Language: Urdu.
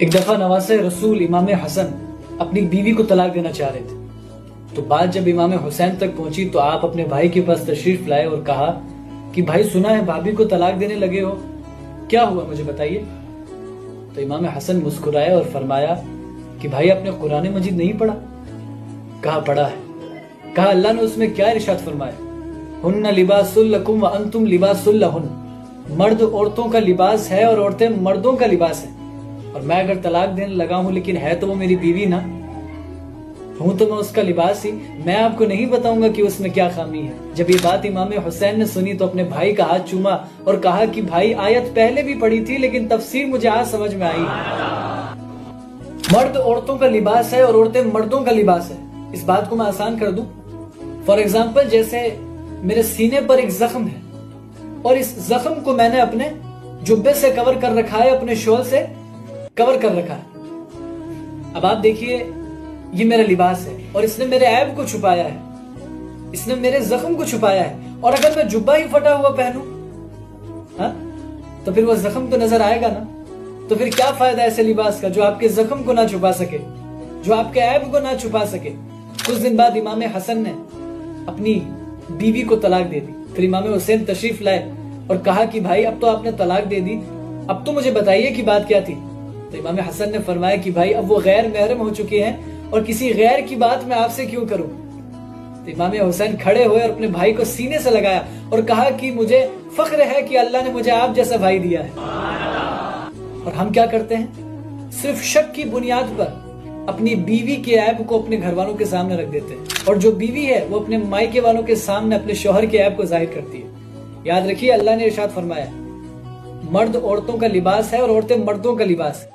ایک دفعہ نواسہ رسول امام حسن اپنی بیوی کو طلاق دینا چاہ رہے تھے، تو بات جب امام حسین تک پہنچی تو آپ اپنے بھائی کے پاس تشریف لائے اور کہا کہ بھائی سنا ہے بھابھی کو طلاق دینے لگے ہو، کیا ہوا مجھے بتائیے۔ تو امام حسن مسکرائے اور فرمایا کہ بھائی آپ نے قرآن مجید نہیں پڑھا؟ کہا پڑھا ہے۔ کہا اللہ نے اس میں کیا ارشاد فرمایا؟ ہن لباس لکم وانتم لباس لہن، مرد عورتوں کا لباس ہے اور عورتیں مردوں کا لباس ہے، اور میں اگر طلاق دینے لگا ہوں لیکن ہے تو وہ میری بیوی نا، ہوں تو میں اس کا لباس ہی، میں آپ کو نہیں بتاؤں گا کہ اس میں کیا خامی ہے۔ جب یہ بات امام حسین نے سنی تو اپنے بھائی کا ہاتھ چوما اور کہا کہ بھائی آیت پہلے بھی پڑھی تھی لیکن تفسیر مجھے آج سمجھ میں آئی۔ مرد عورتوں کا لباس ہے اور عورتیں مردوں کا لباس ہے۔ اس بات کو میں آسان کر دوں، فار ایگزامپل جیسے میرے سینے پر ایک زخم ہے اور اس زخم کو میں نے اپنے جبے سے کور کر رکھا ہے، اپنے شال سے کور کر رکھا ہے۔ اب آپ دیکھیے یہ میرا لباس ہے اور اس نے میرے عیب کو چھپایا ہے، اس نے میرے زخم کو چھپایا ہے، اور اگر میں جبہ ہی پھٹا ہوا پہنوں تو پھر وہ زخم تو نظر آئے گا نا۔ تو پھر کیا فائدہ ایسے لباس کا جو آپ کے زخم کو نہ چھپا سکے، جو آپ کے عیب کو نہ چھپا سکے۔ کچھ دن بعد امام حسن نے اپنی بیوی کو طلاق دے دی۔ پھر امام حسین تشریف لائے اور کہا کہ بھائی اب تو آپ نے طلاق دے دی، اب تو مجھے بتائیے کہ بات کیا تھی۔ تو امام حسن نے فرمایا کہ بھائی اب وہ غیر محرم ہو چکے ہیں اور کسی غیر کی بات میں آپ سے کیوں کروں۔ تو امام حسین کھڑے ہوئے اور اپنے بھائی کو سینے سے لگایا اور کہا کہ مجھے فخر ہے کہ اللہ نے مجھے آپ جیسا بھائی دیا ہے۔ اور ہم کیا کرتے ہیں؟ صرف شک کی بنیاد پر اپنی بیوی کے عیب کو اپنے گھر والوں کے سامنے رکھ دیتے ہیں، اور جو بیوی ہے وہ اپنے مائکے والوں کے سامنے اپنے شوہر کے عیب کو ظاہر کرتی ہے۔ یاد رکھیے اللہ نے ارشاد فرمایا مرد عورتوں کا لباس ہے اور عورتیں مردوں کا لباس ہے۔